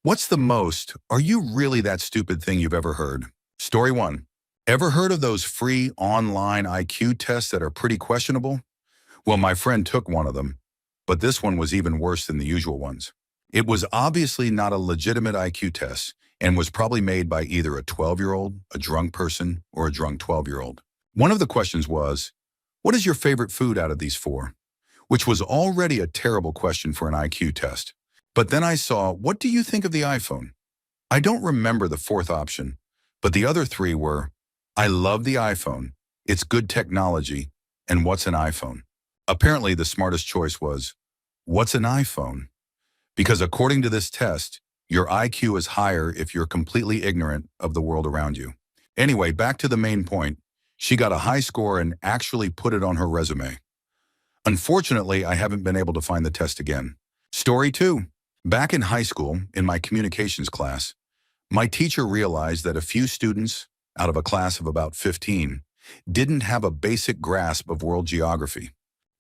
What's the most, are you really that stupid thing you've ever heard? Story 1. Ever heard of those free online IQ tests that are pretty questionable? Well, my friend took one of them, but this one was even worse than the usual ones. It was obviously not a legitimate IQ test and was probably made by either a 12-year-old, a drunk person, or a drunk 12-year-old. One of the questions was, what is your favorite food out of these four? Which was already a terrible question for an IQ test. But then I saw, what do you think of the iPhone? I don't remember the fourth option, but the other three were, I love the iPhone, it's good technology, and what's an iPhone? Apparently the smartest choice was, what's an iPhone? Because according to this test, your IQ is higher if you're completely ignorant of the world around you. Anyway, back to the main point. She got a high score and actually put it on her resume. Unfortunately, I haven't been able to find the test again. Story 2. Back in high school, in my communications class, my teacher realized that a few students, out of a class of about 15, didn't have a basic grasp of world geography.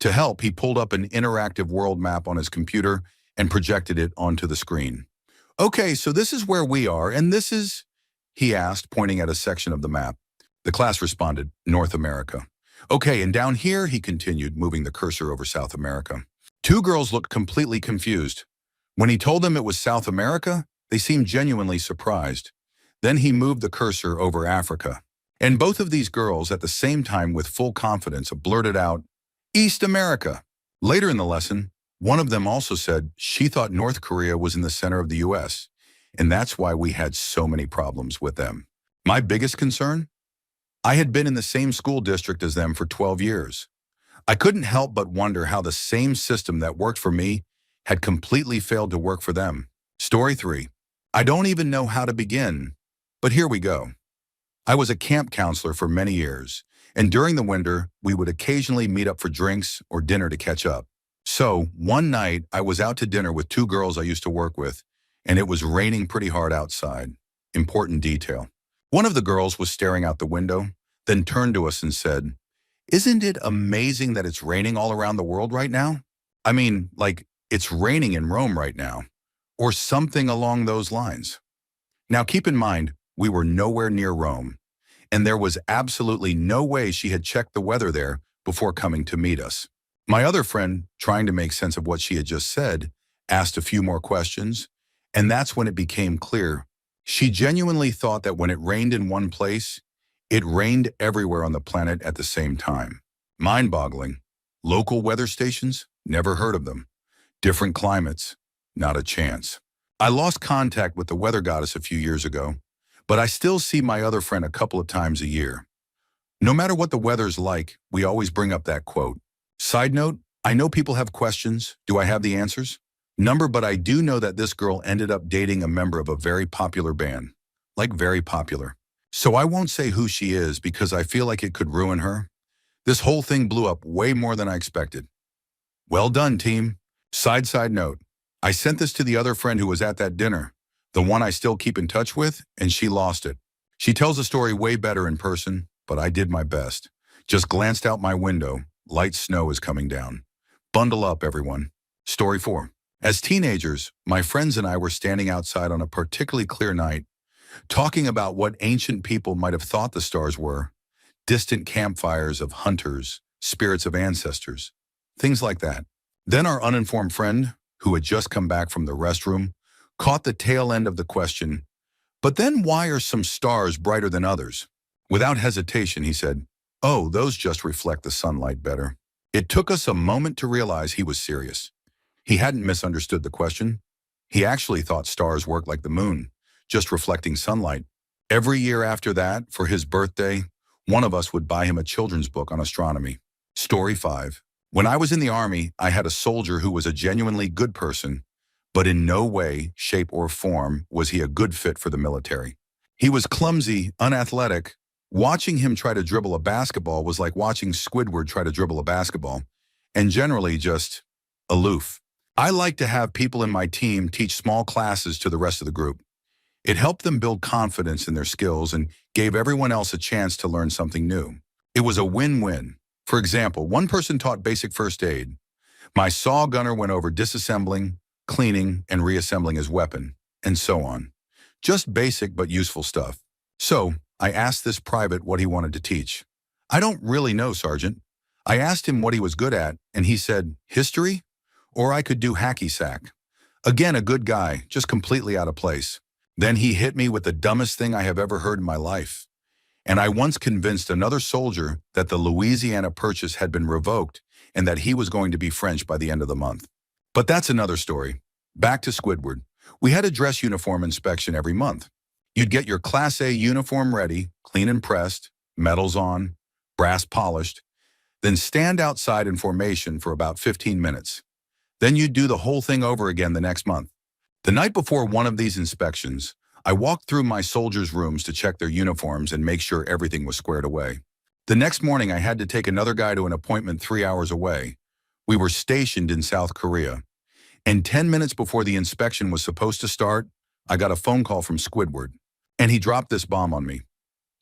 To help, he pulled up an interactive world map on his computer and projected it onto the screen. Okay, so this is where we are, and this is, he asked, pointing at a section of the map. The class responded, North America. Okay, and down here, he continued, moving the cursor over South America. Two girls looked completely confused. When he told them it was South America, they seemed genuinely surprised. Then he moved the cursor over Africa. And both of these girls, at the same time with full confidence, blurted out, East America. Later in the lesson, one of them also said she thought North Korea was in the center of the US, and that's why we had so many problems with them. My biggest concern? I had been in the same school district as them for 12 years. I couldn't help but wonder how the same system that worked for me had completely failed to work for them. Story 3. I don't even know how to begin, but here we go. I was a camp counselor for many years, and during the winter, we would occasionally meet up for drinks or dinner to catch up. So, one night, I was out to dinner with two girls I used to work with, and it was raining pretty hard outside. Important detail. One of the girls was staring out the window, then turned to us and said, Isn't it amazing that it's raining all around the world right now? I mean, like, it's raining in Rome right now, or something along those lines. Now keep in mind, we were nowhere near Rome, and there was absolutely no way she had checked the weather there before coming to meet us. My other friend, trying to make sense of what she had just said, asked a few more questions, and that's when it became clear. She genuinely thought that when it rained in one place, it rained everywhere on the planet at the same time. Mind-boggling. Local weather stations? Never heard of them. Different climates? Not a chance. I lost contact with the weather goddess a few years ago, but I still see my other friend a couple of times a year. No matter what the weather's like, we always bring up that quote. Side note, I know people have questions. Do I have the answers? But I do know that this girl ended up dating a member of a very popular band. Like very popular. So I won't say who she is because I feel like it could ruin her. This whole thing blew up way more than I expected. Well done, team. Side note, I sent this to the other friend who was at that dinner, the one I still keep in touch with, and she lost it. She tells the story way better in person, but I did my best. Just glanced out my window. Light snow is coming down. Bundle up, everyone. Story 4. As teenagers, my friends and I were standing outside on a particularly clear night, talking about what ancient people might have thought the stars were, distant campfires of hunters, spirits of ancestors, things like that. Then our uninformed friend, who had just come back from the restroom, caught the tail end of the question, but then why are some stars brighter than others? Without hesitation, he said, Oh, those just reflect the sunlight better. It took us a moment to realize he was serious. He hadn't misunderstood the question. He actually thought stars worked like the moon, just reflecting sunlight. Every year after that, for his birthday, one of us would buy him a children's book on astronomy. Story 5. When I was in the Army, I had a soldier who was a genuinely good person, but in no way, shape, or form was he a good fit for the military. He was clumsy, unathletic. Watching him try to dribble a basketball was like watching Squidward try to dribble a basketball, and generally just aloof. I like to have people in my team teach small classes to the rest of the group. It helped them build confidence in their skills and gave everyone else a chance to learn something new. It was a win-win. For example, one person taught basic first aid. My saw gunner went over disassembling, cleaning, and reassembling his weapon. and so on. Just basic but useful stuff. So, I asked this private what he wanted to teach. I don't really know, Sergeant. I asked him what he was good at, and he said, history? Or I could do hacky sack. Again, a good guy, just completely out of place. Then he hit me with the dumbest thing I have ever heard in my life. And I once convinced another soldier that the Louisiana Purchase had been revoked and that he was going to be French by the end of the month. But that's another story. Back to Squidward. We had a dress uniform inspection every month. You'd get your Class A uniform ready, clean and pressed, medals on, brass polished, then stand outside in formation for about 15 minutes. Then you'd do the whole thing over again the next month. The night before one of these inspections, I walked through my soldiers' rooms to check their uniforms and make sure everything was squared away. The next morning, I had to take another guy to an appointment 3 hours away. We were stationed in South Korea. And 10 minutes before the inspection was supposed to start, I got a phone call from Squidward. And he dropped this bomb on me.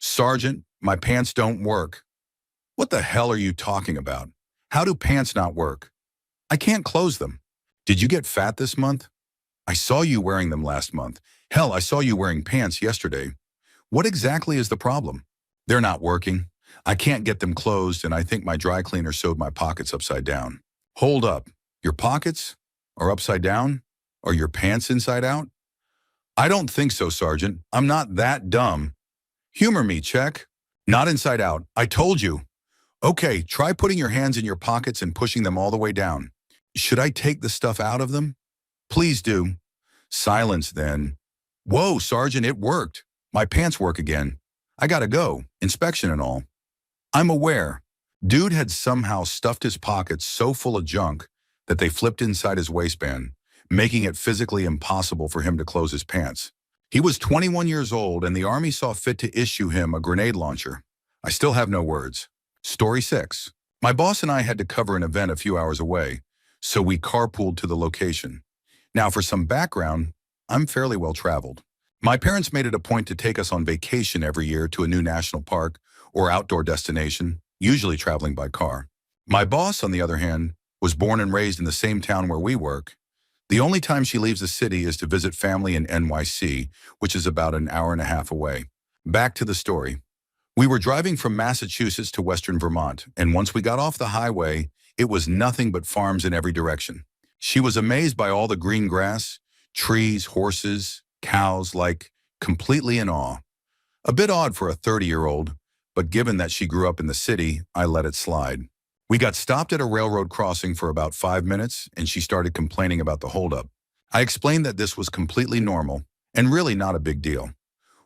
Sergeant, my pants don't work. What the hell are you talking about? How do pants not work? I can't close them. Did you get fat this month? I saw you wearing them last month. Hell, I saw you wearing pants yesterday. What exactly is the problem? They're not working. I can't get them closed, and I think my dry cleaner sewed my pockets upside down. Hold up. Your pockets are upside down? Are your pants inside out? I don't think so, Sergeant. I'm not that dumb. Humor me, check. Not inside out. I told you. Okay, try putting your hands in your pockets and pushing them all the way down. Should I take the stuff out of them? Please do. Silence, then. Whoa, Sergeant, it worked. My pants work again. I gotta go. Inspection and all. I'm aware. Dude had somehow stuffed his pockets so full of junk that they flipped inside his waistband, making it physically impossible for him to close his pants. He was 21 years old, and the Army saw fit to issue him a grenade launcher. I still have no words. Story 6. My boss and I had to cover an event a few hours away, so we carpooled to the location. Now, for some background, I'm fairly well traveled. My parents made it a point to take us on vacation every year to a new national park or outdoor destination, usually traveling by car. My boss, on the other hand, was born and raised in the same town where we work. The only time she leaves the city is to visit family in NYC, which is about an hour and a half away. Back to the story. We were driving from Massachusetts to western Vermont, and once we got off the highway, it was nothing but farms in every direction. She was amazed by all the green grass, trees, horses, cows, like completely in awe. A bit odd for a 30-year-old, but given that she grew up in the city, I let it slide. We got stopped at a railroad crossing for about 5 minutes, and she started complaining about the holdup. I explained that this was completely normal and really not a big deal.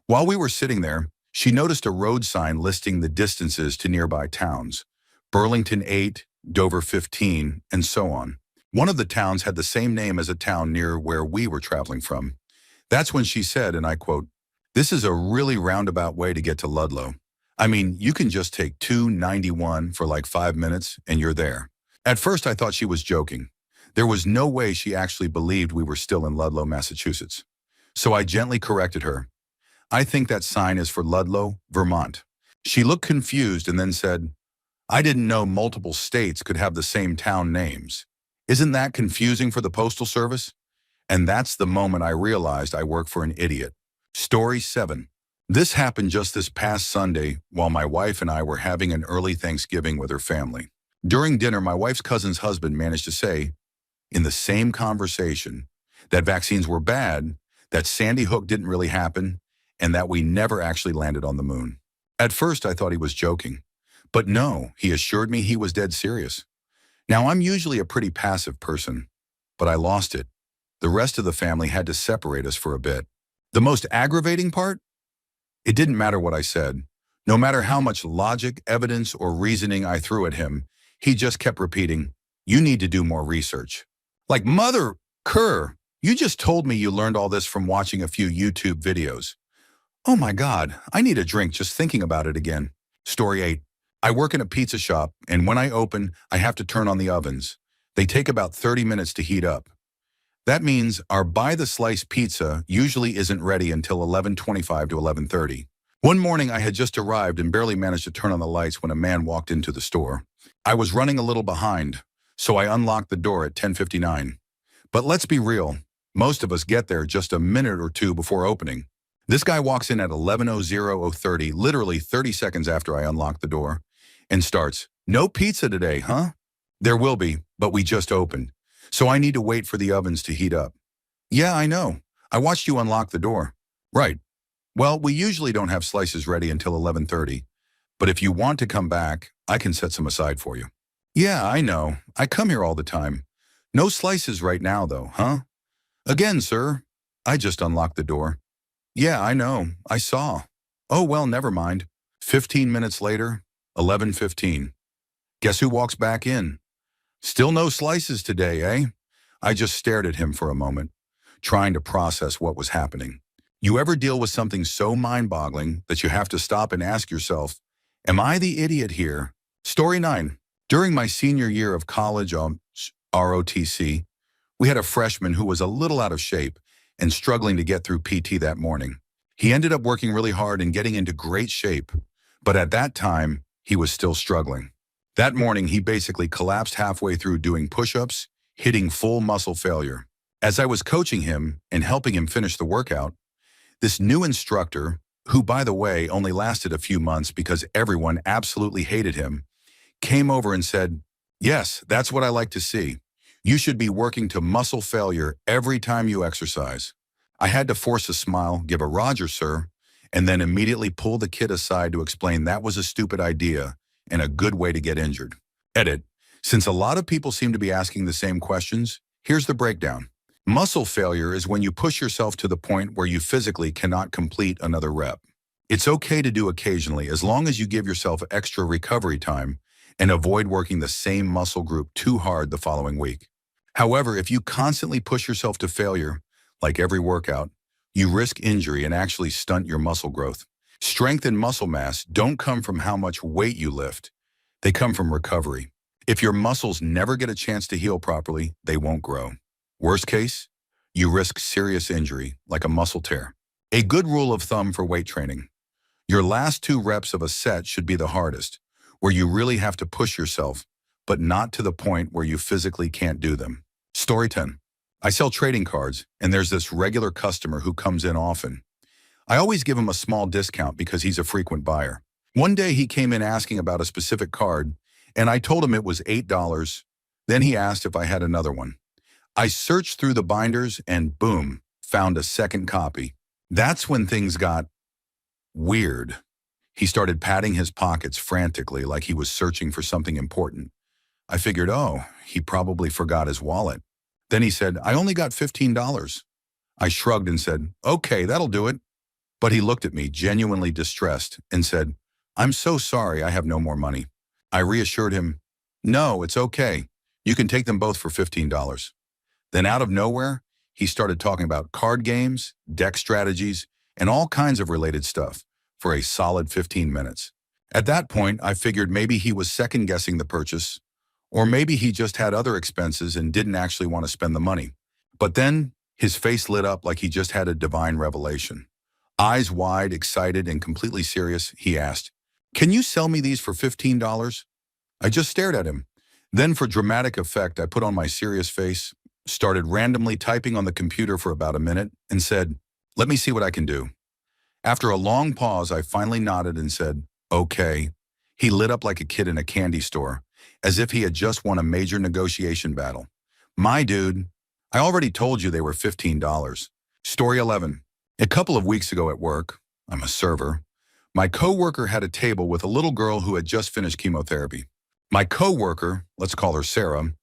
While we were sitting there, she noticed a road sign listing the distances to nearby towns, Burlington 8, Dover 15, and so on. One of the towns had the same name as a town near where we were traveling from. That's when she said, and I quote, "This is a really roundabout way to get to Ludlow. I mean, you can just take 291 for like 5 minutes and you're there." At first, I thought she was joking. There was no way she actually believed we were still in Ludlow, Massachusetts. So I gently corrected her. "I think that sign is for Ludlow, Vermont." She looked confused and then said, "I didn't know multiple states could have the same town names. Isn't that confusing for the Postal Service?" And that's the moment I realized I work for an idiot. Story 7. This happened just this past Sunday while my wife and I were having an early Thanksgiving with her family. During dinner, my wife's cousin's husband managed to say, in the same conversation, that vaccines were bad, that Sandy Hook didn't really happen, and that we never actually landed on the moon. At first, I thought he was joking. But no, he assured me he was dead serious. Now, I'm usually a pretty passive person, but I lost it. The rest of the family had to separate us for a bit. The most aggravating part? It didn't matter what I said. No matter how much logic, evidence, or reasoning I threw at him, he just kept repeating, "You need to do more research." Like, mother, cur, you just told me you learned all this from watching a few YouTube videos. Oh my God, I need a drink just thinking about it again. Story 8. I work in a pizza shop, and when I open, I have to turn on the ovens. They take about 30 minutes to heat up. That means our by-the-slice pizza usually isn't ready until 11:25 to 11:30. One morning, I had just arrived and barely managed to turn on the lights when a man walked into the store. I was running a little behind, so I unlocked the door at 10:59. But let's be real, Most of us get there just a minute or two before opening. This guy walks in at 11:00:30, literally 30 seconds after I unlock the door, and starts, "No pizza today, huh?" "There will be, but we just opened. So I need to wait for the ovens to heat up." "Yeah, I know. I watched you unlock the door." "Right. Well, we usually don't have slices ready until 11:30, but if you want to come back, I can set some aside for you." "Yeah, I know. I come here all the time. No slices right now, though, huh?" "Again, sir. I just unlocked the door." "Yeah, I know. I saw." "Oh, well, never mind." 15 minutes later, 11:15. Guess who walks back in? "Still no slices today, eh?" I just stared at him for a moment, trying to process what was happening. You ever deal with something so mind-boggling that you have to stop and ask yourself, am I the idiot here? Story 9. During my senior year of college ROTC, we had a freshman who was a little out of shape and struggling to get through PT that morning. He ended up working really hard and getting into great shape, but at that time, he was still struggling. That morning, he basically collapsed halfway through doing push-ups, hitting full muscle failure. As I was coaching him and helping him finish the workout, this new instructor, who by the way only lasted a few months because everyone absolutely hated him, came over and said, "Yes, that's what I like to see. You should be working to muscle failure every time you exercise." I had to force a smile, give a "Roger, sir," and then immediately pull the kid aside to explain that was a stupid idea and a good way to get injured. Edit. Since a lot of people seem to be asking the same questions, here's the breakdown. Muscle failure is when you push yourself to the point where you physically cannot complete another rep. It's okay to do occasionally as long as you give yourself extra recovery time and avoid working the same muscle group too hard the following week. However, if you constantly push yourself to failure, like every workout, you risk injury and actually stunt your muscle growth. Strength and muscle mass don't come from how much weight you lift. They come from recovery. If your muscles never get a chance to heal properly, they won't grow. Worst case, you risk serious injury, like a muscle tear. A good rule of thumb for weight training. Your last 2 reps of a set should be the hardest, where you really have to push yourself, but not to the point where you physically can't do them. Story 10. I sell trading cards, and there's this regular customer who comes in often. I always give him a small discount because he's a frequent buyer. One day he came in asking about a specific card, and I told him it was $8. Then he asked if I had another one. I searched through the binders and boom, found a second copy. That's when things got weird. He started patting his pockets frantically like he was searching for something important. I figured, oh, he probably forgot his wallet. Then he said, "I only got $15. I shrugged and said, "Okay, that'll do it." But he looked at me, genuinely distressed, and said, "I'm so sorry, I have no more money." I reassured him, "No, it's okay. You can take them both for $15. Then out of nowhere, he started talking about card games, deck strategies, and all kinds of related stuff for a solid 15 minutes. At that point, I figured maybe he was second-guessing the purchase, or maybe he just had other expenses and didn't actually want to spend the money. But then, his face lit up like he just had a divine revelation. Eyes wide, excited, and completely serious, he asked, "Can you sell me these for $15? I just stared at him. Then for dramatic effect, I put on my serious face, started randomly typing on the computer for about a minute, and said, "Let me see what I can do." After a long pause, I finally nodded and said, "Okay." He lit up like a kid in a candy store, as if he had just won a major negotiation battle. "My dude, I already told you they were $15. Story 11. A couple of weeks ago at work, I'm a server, my coworker had a table with a little girl who had just finished chemotherapy. My coworker, let's call her Sarah,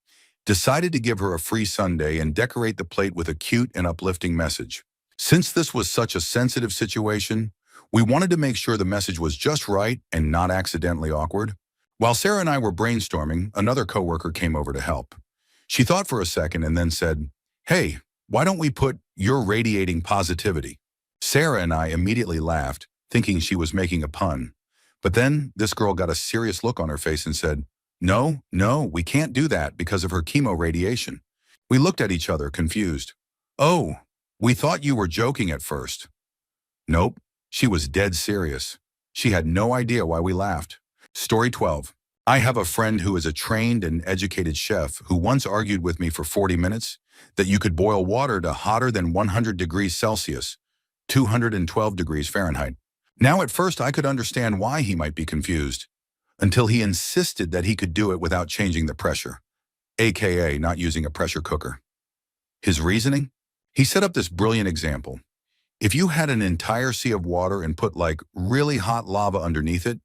decided to give her a free sundae and decorate the plate with a cute and uplifting message. Since this was such a sensitive situation, we wanted to make sure the message was just right and not accidentally awkward. While Sarah and I were brainstorming, another coworker came over to help. She thought for a second and then said, "Hey, why don't we put 'you're radiating positivity'?" Sarah and I immediately laughed, thinking she was making a pun. But then this girl got a serious look on her face and said, No, we can't do that because of her chemo radiation." We looked at each other, confused. "Oh, we thought you were joking at first." Nope, she was dead serious. She had no idea why we laughed. Story 12. I have a friend who is a trained and educated chef who once argued with me for 40 minutes that you could boil water to hotter than 100 degrees Celsius, 212 degrees Fahrenheit. Now at first I could understand why he might be confused, until he insisted that he could do it without changing the pressure, aka not using a pressure cooker. His reasoning? He set up this brilliant example. If you had an entire sea of water and put like really hot lava underneath it,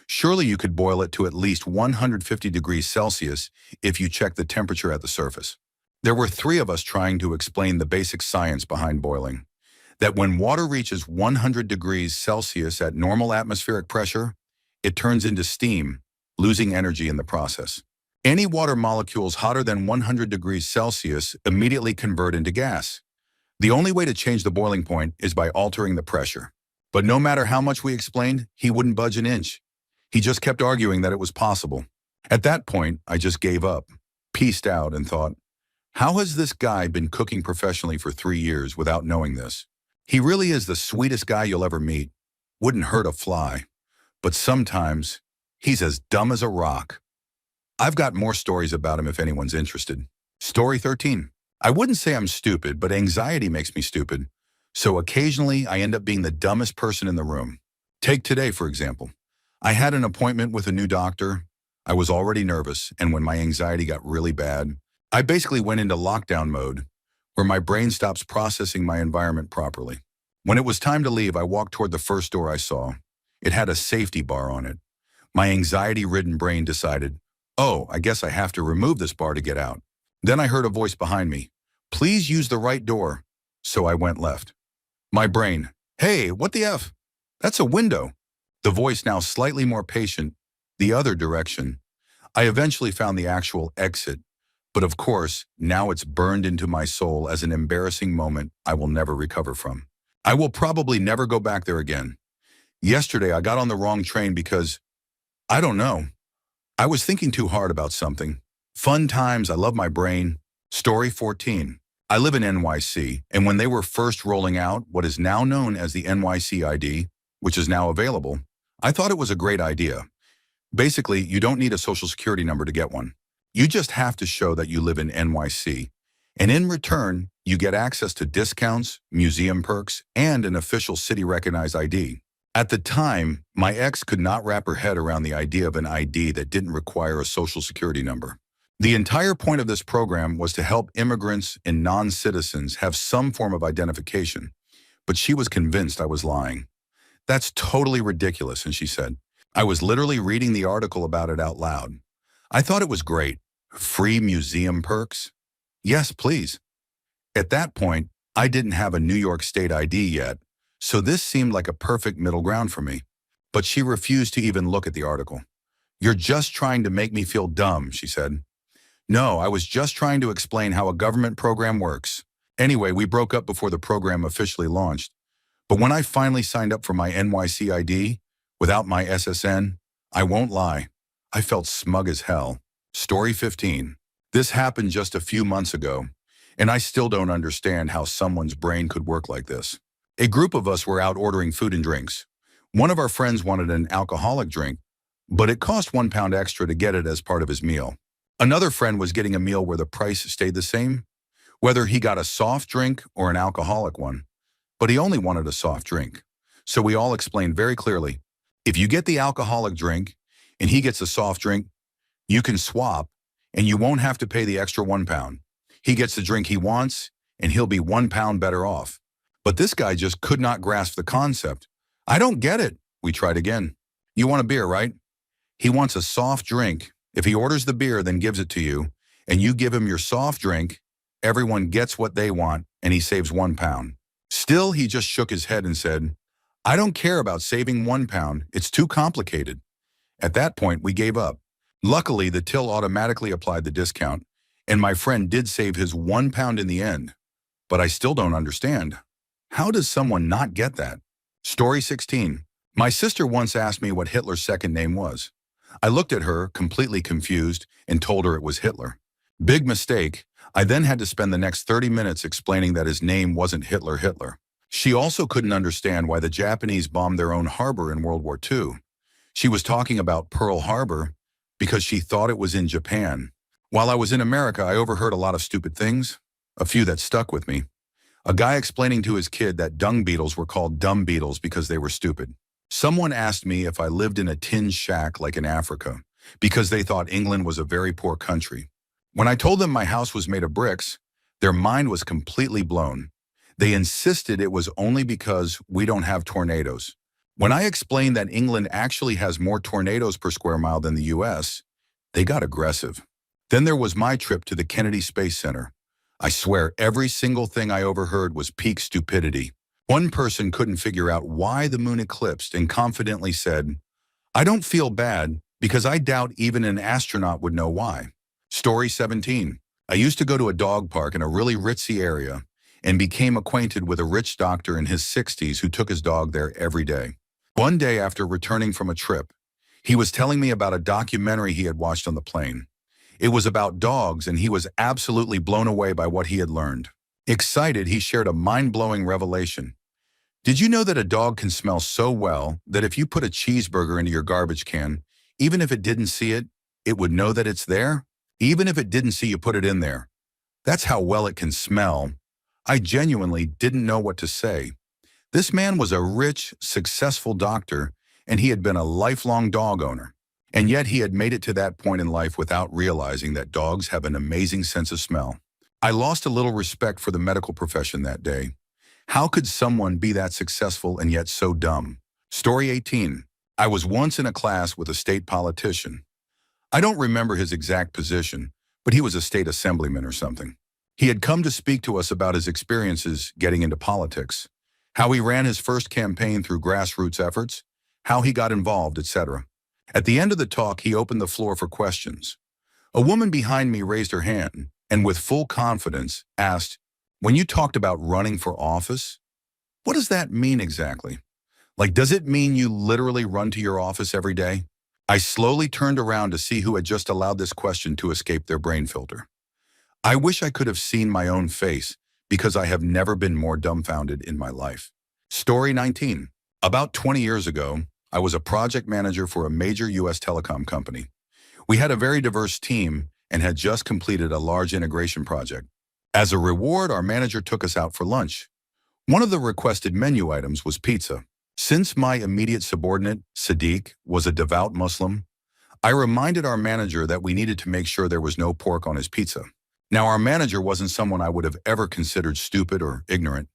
surely you could boil it to at least 150 degrees Celsius if you check the temperature at the surface. There were three of us trying to explain the basic science behind boiling. That when water reaches 100 degrees Celsius at normal atmospheric pressure, it turns into steam, losing energy in the process. Any water molecules hotter than 100 degrees Celsius immediately convert into gas. The only way to change the boiling point is by altering the pressure. But no matter how much we explained, he wouldn't budge an inch. He just kept arguing that it was possible. At that point, I just gave up, peaced out, and thought, how has this guy been cooking professionally for 3 years without knowing this? He really is the sweetest guy you'll ever meet. Wouldn't hurt a fly. But sometimes, he's as dumb as a rock. I've got more stories about him if anyone's interested. Story 13. I wouldn't say I'm stupid, but anxiety makes me stupid. So occasionally, I end up being the dumbest person in the room. Take today, for example. I had an appointment with a new doctor. I was already nervous, and when my anxiety got really bad, I basically went into lockdown mode, where my brain stops processing my environment properly. When it was time to leave, I walked toward the first door I saw. It had a safety bar on it. My anxiety-ridden brain decided, oh, I guess I have to remove this bar to get out. Then I heard a voice behind me. Please use the right door. So I went left. My brain, hey, what the F? That's a window. The voice now slightly more patient, the other direction. I eventually found the actual exit. But of course, now it's burned into my soul as an embarrassing moment I will never recover from. I will probably never go back there again. Yesterday, I got on the wrong train because, I don't know, I was thinking too hard about something. Fun times, I love my brain. Story 14. I live in NYC, and when they were first rolling out what is now known as the NYC ID, which is now available, I thought it was a great idea. Basically, you don't need a social security number to get one. You just have to show that you live in NYC, and in return, you get access to discounts, museum perks, and an official city-recognized ID. At the time, my ex could not wrap her head around the idea of an ID that didn't require a social security number. The entire point of this program was to help immigrants and non-citizens have some form of identification, but she was convinced I was lying. That's totally ridiculous, and she said. I was literally reading the article about it out loud. I thought it was great. Free museum perks? Yes, please. At that point, I didn't have a New York State ID yet, so this seemed like a perfect middle ground for me. But she refused to even look at the article. You're just trying to make me feel dumb, she said. No, I was just trying to explain how a government program works. Anyway, we broke up before the program officially launched. But when I finally signed up for my NYC ID, without my SSN, I won't lie, I felt smug as hell. Story 15. This happened just a few months ago, and I still don't understand how someone's brain could work like this. A group of us were out ordering food and drinks. One of our friends wanted an alcoholic drink, but it cost £1 extra to get it as part of his meal. Another friend was getting a meal where the price stayed the same, whether he got a soft drink or an alcoholic one. But he only wanted a soft drink. So we all explained very clearly, if you get the alcoholic drink and he gets a soft drink, you can swap and you won't have to pay the extra £1. He gets the drink he wants and he'll be £1 better off. But this guy just could not grasp the concept. I don't get it. We tried again. You want a beer, right? He wants a soft drink. If he orders the beer, then gives it to you, and you give him your soft drink, everyone gets what they want, and he saves £1. Still, he just shook his head and said, I don't care about saving £1. It's too complicated. At that point, we gave up. Luckily, the till automatically applied the discount, and my friend did save his £1 in the end. But I still don't understand. How does someone not get that? Story 16. My sister once asked me what Hitler's second name was. I looked at her, completely confused, and told her it was Hitler. Big mistake. I then had to spend the next 30 minutes explaining that his name wasn't Hitler. She also couldn't understand why the Japanese bombed their own harbor in World War II. She was talking about Pearl Harbor because she thought it was in Japan. While I was in America, I overheard a lot of stupid things. A few that stuck with me. A guy explaining to his kid that dung beetles were called dumb beetles because they were stupid. Someone asked me if I lived in a tin shack like in Africa, because they thought England was a very poor country. When I told them my house was made of bricks, their mind was completely blown. They insisted it was only because we don't have tornadoes. When I explained that England actually has more tornadoes per square mile than the US, they got aggressive. Then there was my trip to the Kennedy Space Center. I swear every single thing I overheard was peak stupidity. One person couldn't figure out why the moon eclipsed and confidently said, "I don't feel bad because I doubt even an astronaut would know why." Story 17. I used to go to a dog park in a really ritzy area and became acquainted with a rich doctor in his 60s who took his dog there every day. One day after returning from a trip, he was telling me about a documentary he had watched on the plane. It was about dogs, and he was absolutely blown away by what he had learned. Excited, he shared a mind-blowing revelation. Did you know that a dog can smell so well that if you put a cheeseburger into your garbage can, even if it didn't see it, it would know that it's there? Even if it didn't see you put it in there. That's how well it can smell. I genuinely didn't know what to say. This man was a rich, successful doctor, and he had been a lifelong dog owner. And yet he had made it to that point in life without realizing that dogs have an amazing sense of smell. I lost a little respect for the medical profession that day. How could someone be that successful and yet so dumb? Story 18. I was once in a class with a state politician. I don't remember his exact position, but he was a state assemblyman or something. He had come to speak to us about his experiences getting into politics, how he ran his first campaign through grassroots efforts, how he got involved, etc. At the end of the talk, he opened the floor for questions. A woman behind me raised her hand and with full confidence asked, "When you talked about running for office, what does that mean exactly? Like, does it mean you literally run to your office every day?" I slowly turned around to see who had just allowed this question to escape their brain filter. I wish I could have seen my own face because I have never been more dumbfounded in my life. Story 19. About 20 years ago, I was a project manager for a major US telecom company. We had a very diverse team and had just completed a large integration project. As a reward, our manager took us out for lunch. One of the requested menu items was pizza. Since my immediate subordinate, Sadiq, was a devout Muslim, I reminded our manager that we needed to make sure there was no pork on his pizza. Now, our manager wasn't someone I would have ever considered stupid or ignorant.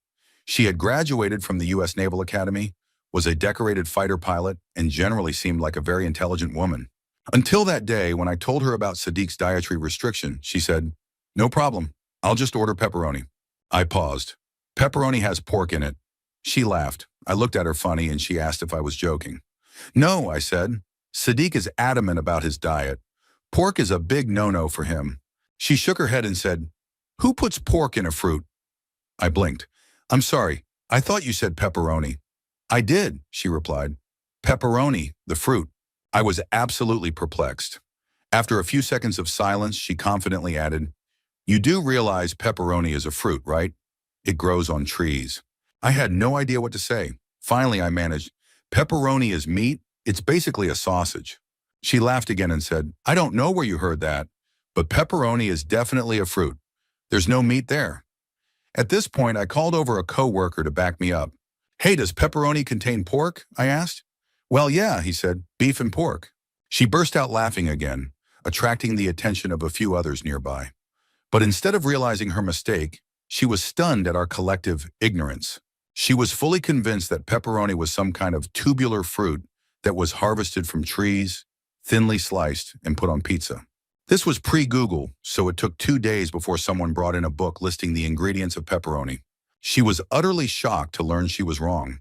She had graduated from the US Naval Academy, was a decorated fighter pilot, and generally seemed like a very intelligent woman. Until that day, when I told her about Sadiq's dietary restriction, she said, "No problem, I'll just order pepperoni." I paused. "Pepperoni has pork in it." She laughed. I looked at her funny and she asked if I was joking. "No," I said. "Sadiq is adamant about his diet. Pork is a big no-no for him." She shook her head and said, "Who puts pork in a fruit?" I blinked. "I'm sorry, I thought you said pepperoni." "I did," she replied. "Pepperoni, the fruit." I was absolutely perplexed. After a few seconds of silence, she confidently added, "You do realize pepperoni is a fruit, right? It grows on trees." I had no idea what to say. Finally, I managed, "Pepperoni is meat. It's basically a sausage." She laughed again and said, "I don't know where you heard that, but pepperoni is definitely a fruit. There's no meat there." At this point, I called over a coworker to back me up. "Hey, does pepperoni contain pork?" I asked. "Well, yeah," he said, "beef and pork." She burst out laughing again, attracting the attention of a few others nearby. But instead of realizing her mistake, she was stunned at our collective ignorance. She was fully convinced that pepperoni was some kind of tubular fruit that was harvested from trees, thinly sliced, and put on pizza. This was pre-Google, so it took 2 days before someone brought in a book listing the ingredients of pepperoni. She was utterly shocked to learn she was wrong.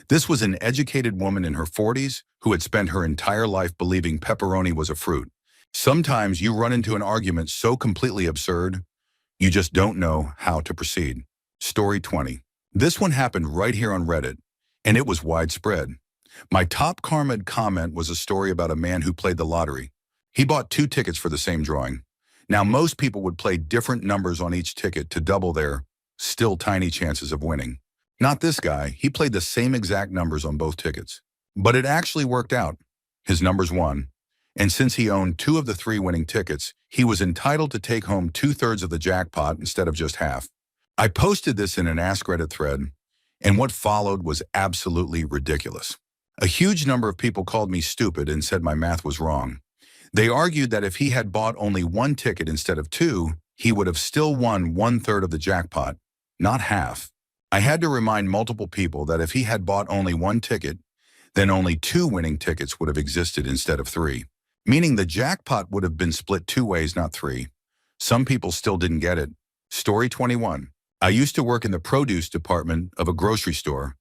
This was an educated woman in her 40s who had spent her entire life believing pepperoni was a fruit. Sometimes you run into an argument so completely absurd, you just don't know how to proceed. Story 20. This one happened right here on Reddit, and it was widespread. My top karma comment was a story about a man who played the lottery. He bought 2 tickets for the same drawing. Now, most people would play different numbers on each ticket to double their still tiny chances of winning. Not this guy. He played the same exact numbers on both tickets. But it actually worked out. His numbers won. And since he owned 2 of the 3 winning tickets, he was entitled to take home 2/3 of the jackpot instead of just half. I posted this in an AskReddit thread, and what followed was absolutely ridiculous. A huge number of people called me stupid and said my math was wrong. They argued that if he had bought only 1 ticket instead of 2, he would have still won 1/3 of the jackpot, not half. I had to remind multiple people that if he had bought only 1 ticket, then only 2 winning tickets would have existed instead of 3, meaning the jackpot would have been split 2 ways, not 3. Some people still didn't get it. Story 21. I used to work in the produce department of a grocery store,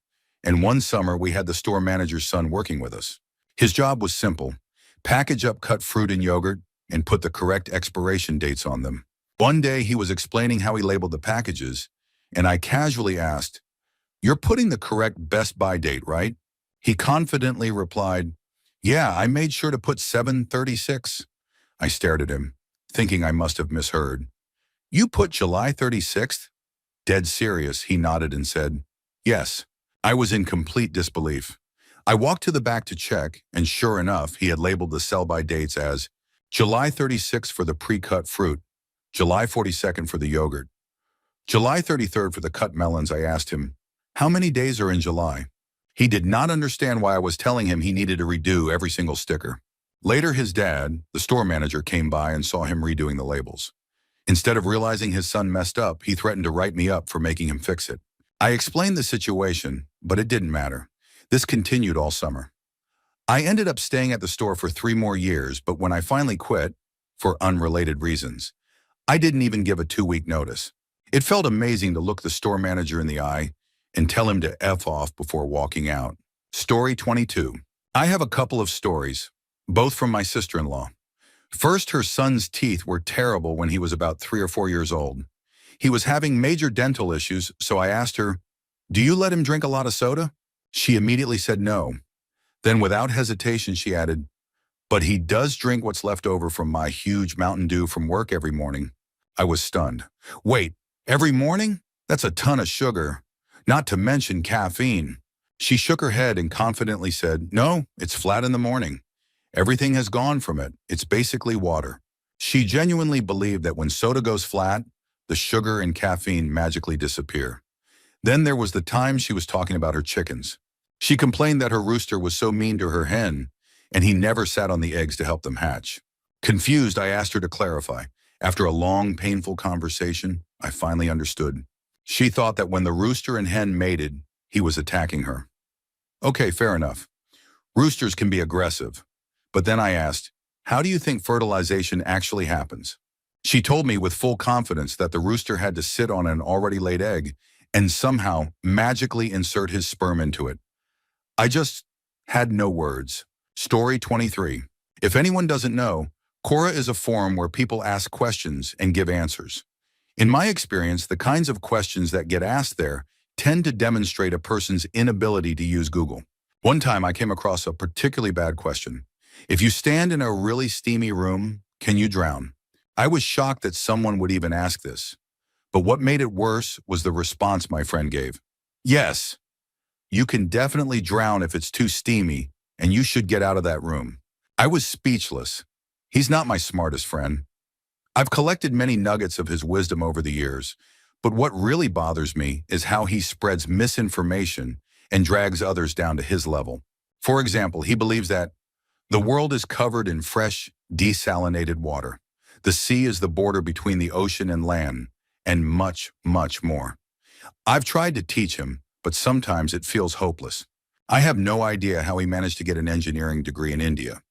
and one summer we had the store manager's son working with us. His job was simple: package up cut fruit and yogurt and put the correct expiration dates on them. One day he was explaining how he labeled the packages, and I casually asked, "You're putting the correct best by date, right?" He confidently replied, "Yeah, I made sure to put 7/36. I stared at him, thinking I must have misheard. "You put July 36th? Dead serious," he nodded and said, "Yes." I was in complete disbelief. I walked to the back to check, and sure enough, he had labeled the sell-by dates as July 36th for the pre-cut fruit, July 42nd for the yogurt, July 33rd for the cut melons. I asked him, "How many days are in July?" He did not understand why I was telling him he needed to redo every single sticker. Later, his dad, the store manager, came by and saw him redoing the labels. Instead of realizing his son messed up, he threatened to write me up for making him fix it. I explained the situation, but it didn't matter. This continued all summer. I ended up staying at the store for 3 more years, but when I finally quit, for unrelated reasons, I didn't even give a 2-week notice. It felt amazing to look the store manager in the eye and tell him to F off before walking out. Story 22. I have a couple of stories, both from my sister-in-law. First, her son's teeth were terrible when he was about 3 or 4 years old. He was having major dental issues, so I asked her, "Do you let him drink a lot of soda?" She immediately said no. Then without hesitation, she added, "But he does drink what's left over from my huge Mountain Dew from work every morning." I was stunned. "Wait, every morning? That's a ton of sugar, not to mention caffeine." She shook her head and confidently said, "No, it's flat in the morning. Everything has gone from it. It's basically water." She genuinely believed that when soda goes flat, the sugar and caffeine magically disappear. Then there was the time she was talking about her chickens. She complained that her rooster was so mean to her hen, and he never sat on the eggs to help them hatch. Confused, I asked her to clarify. After a long, painful conversation, I finally understood. She thought that when the rooster and hen mated, he was attacking her. Okay, fair enough. Roosters can be aggressive. But then I asked, "How do you think fertilization actually happens?" She told me with full confidence that the rooster had to sit on an already laid egg and somehow magically insert his sperm into it. I just had no words. Story 23. If anyone doesn't know, Quora is a forum where people ask questions and give answers. In my experience, the kinds of questions that get asked there tend to demonstrate a person's inability to use Google. One time I came across a particularly bad question. If you stand in a really steamy room, can you drown? I was shocked that someone would even ask this. But what made it worse was the response my friend gave. "Yes, you can definitely drown if it's too steamy, and you should get out of that room." I was speechless. He's not my smartest friend. I've collected many nuggets of his wisdom over the years, but what really bothers me is how he spreads misinformation and drags others down to his level. For example, he believes that the world is covered in fresh, desalinated water. The sea is the border between the ocean and land, and much, much more. I've tried to teach him, but sometimes it feels hopeless. I have no idea how he managed to get an engineering degree in India,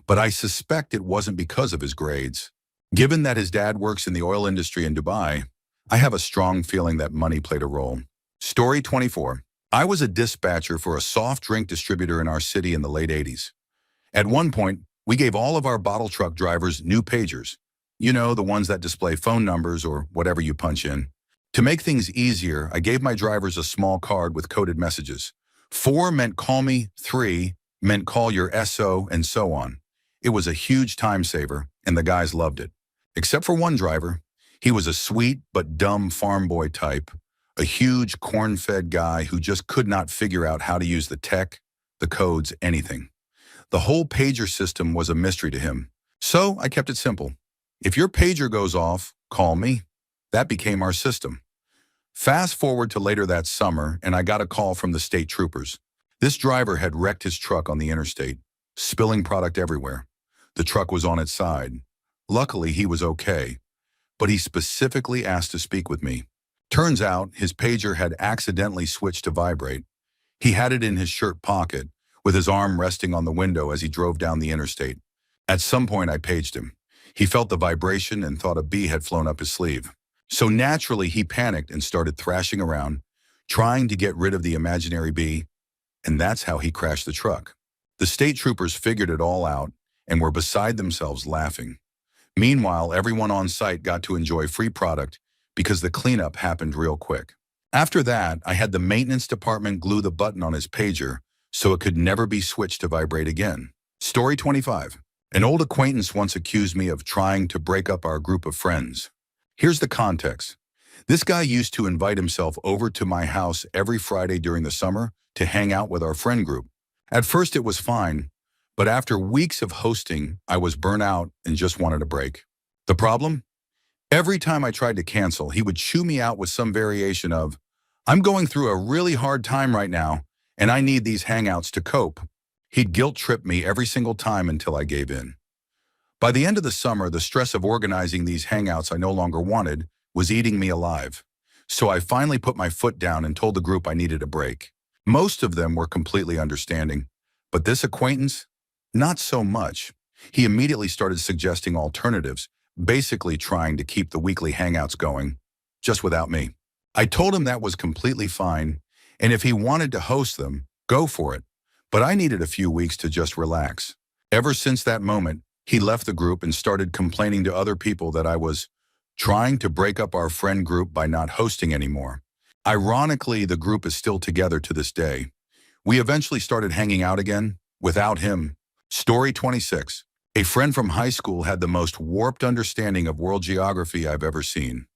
but I suspect it wasn't because of his grades. Given that his dad works in the oil industry in Dubai, I have a strong feeling that money played a role. Story 24. I was a dispatcher for a soft drink distributor in our city in the late 80s. At one point, we gave all of our bottle truck drivers new pagers. You know, the ones that display phone numbers or whatever you punch in. To make things easier, I gave my drivers a small card with coded messages. 4 meant call me, 3 meant call your SO, and so on. It was a huge time saver, and the guys loved it. Except for one driver. He was a sweet but dumb farm boy type, a huge corn-fed guy who just could not figure out how to use the tech, the codes, anything. The whole pager system was a mystery to him. So I kept it simple. If your pager goes off, call me. That became our system. Fast forward to later that summer, and I got a call from the state troopers. This driver had wrecked his truck on the interstate, spilling product everywhere. The truck was on its side. Luckily, he was okay, but he specifically asked to speak with me. Turns out, his pager had accidentally switched to vibrate. He had it in his shirt pocket, with his arm resting on the window as he drove down the interstate. At some point, I paged him. He felt the vibration and thought a bee had flown up his sleeve. So naturally, he panicked and started thrashing around, trying to get rid of the imaginary bee, and that's how he crashed the truck. The state troopers figured it all out and were beside themselves laughing. Meanwhile, everyone on site got to enjoy free product because the cleanup happened real quick. After that, I had the maintenance department glue the button on his pager so it could never be switched to vibrate again. Story 25. An old acquaintance once accused me of trying to break up our group of friends. Here's the context. This guy used to invite himself over to my house every Friday during the summer to hang out with our friend group. At first it was fine, but after weeks of hosting, I was burnt out and just wanted a break. The problem? Every time I tried to cancel, he would chew me out with some variation of, "I'm going through a really hard time right now, and I need these hangouts to cope." He'd guilt-trip me every single time until I gave in. By the end of the summer, the stress of organizing these hangouts I no longer wanted was eating me alive. So I finally put my foot down and told the group I needed a break. Most of them were completely understanding, but this acquaintance, not so much. He immediately started suggesting alternatives, basically trying to keep the weekly hangouts going, just without me. I told him that was completely fine, and if he wanted to host them, go for it. But I needed a few weeks to just relax. Ever since that moment, he left the group and started complaining to other people that I was trying to break up our friend group by not hosting anymore. Ironically, the group is still together to this day. We eventually started hanging out again, without him. Story 26. A friend from high school had the most warped understanding of world geography I've ever seen.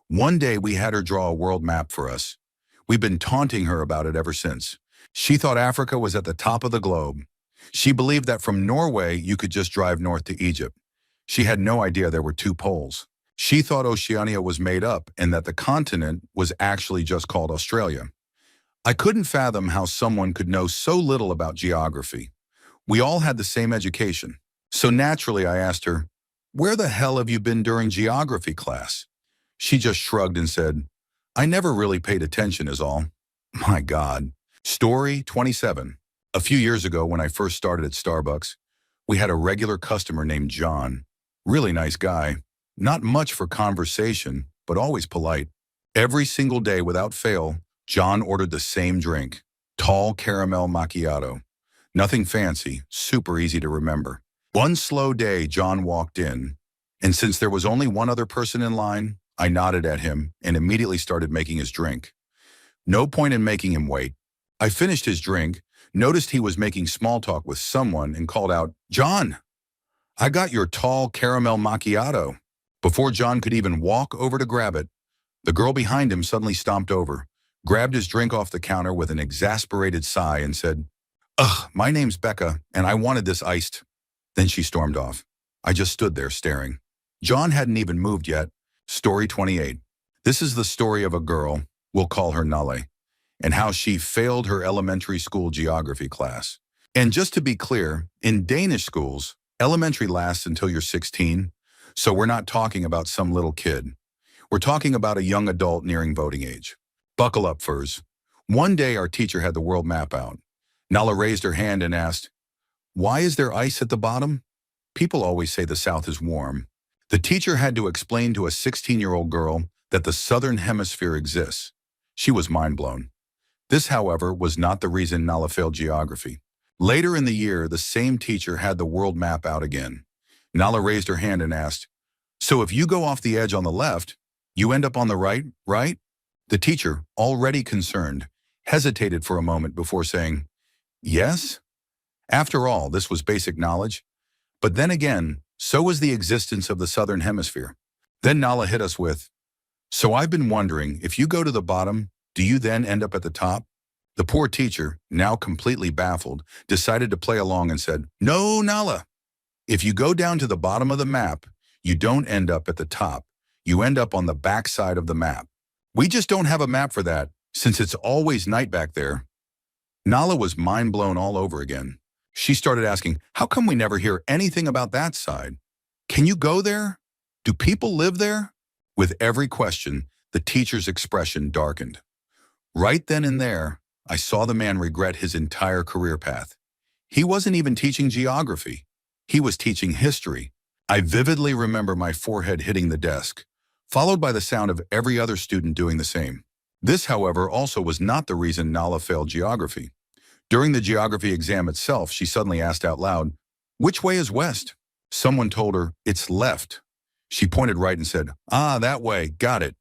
One day we had her draw a world map for us. We've been taunting her about it ever since. She thought Africa was at the top of the globe. She believed that from Norway you could just drive north to Egypt. She had no idea there were two poles. She thought Oceania was made up and that the continent was actually just called Australia. I couldn't fathom how someone could know so little about geography. We all had the same education. So naturally I asked her, "Where the hell have you been during geography class?" She just shrugged and said, "I never really paid attention is all." My God. Story 27. A few years ago when I first started at Starbucks, we had a regular customer named John. Really nice guy. Not much for conversation, but always polite. Every single day without fail, John ordered the same drink, tall caramel macchiato. Nothing fancy, super easy to remember. One slow day, John walked in, and since there was only one other person in line, I nodded at him and immediately started making his drink. No point in making him wait. I finished his drink, noticed he was making small talk with someone, and called out, "John, I got your tall caramel macchiato." Before John could even walk over to grab it, the girl behind him suddenly stomped over, grabbed his drink off the counter with an exasperated sigh and said, "Ugh, my name's Becca, and I wanted this iced." Then she stormed off. I just stood there staring. John hadn't even moved yet. Story 28. This is the story of a girl, we'll call her Nale, and how she failed her elementary school geography class. And just to be clear, in Danish schools, elementary lasts until you're 16, so we're not talking about some little kid. We're talking about a young adult nearing voting age. Buckle up, furs. One day our teacher had the world map out. Nala raised her hand and asked, "Why is there ice at the bottom?" People always say the South is warm. The teacher had to explain to a 16-year-old girl that the Southern Hemisphere exists. She was mind blown. This, however, was not the reason Nala failed geography. Later in the year, the same teacher had the world map out again. Nala raised her hand and asked, "So if you go off the edge on the left, you end up on the right, right?" The teacher, already concerned, hesitated for a moment before saying, "Yes?" After all, this was basic knowledge. But then again, so was the existence of the Southern Hemisphere. Then Nala hit us with, "So I've been wondering, if you go to the bottom, do you then end up at the top?" The poor teacher, now completely baffled, decided to play along and said, "No, Nala. If you go down to the bottom of the map, you don't end up at the top. You end up on the back side of the map. We just don't have a map for that, since it's always night back there." Nala was mind blown all over again. She started asking, "How come we never hear anything about that side? Can you go there? Do people live there?" With every question, the teacher's expression darkened. Right then and there, I saw the man regret his entire career path. He wasn't even teaching geography. He was teaching history. I vividly remember my forehead hitting the desk, followed by the sound of every other student doing the same. This, however, also was not the reason Nala failed geography. During the geography exam itself, she suddenly asked out loud, "Which way is west?" Someone told her, "It's left." She pointed right and said, "Ah, that way, got it."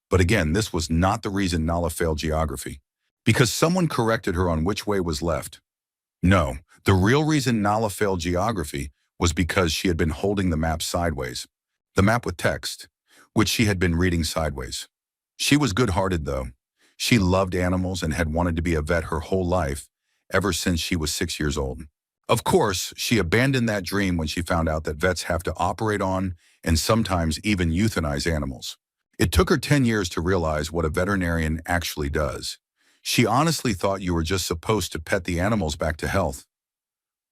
But again, this was not the reason Nala failed geography. Because someone corrected her on which way was left. No, the real reason Nala failed geography was because she had been holding the map sideways. The map with text, which she had been reading sideways. She was good-hearted, though. She loved animals and had wanted to be a vet her whole life, ever since she was 6 years old. Of course, she abandoned that dream when she found out that vets have to operate on and sometimes even euthanize animals. It took her 10 years to realize what a veterinarian actually does. She honestly thought you were just supposed to pet the animals back to health.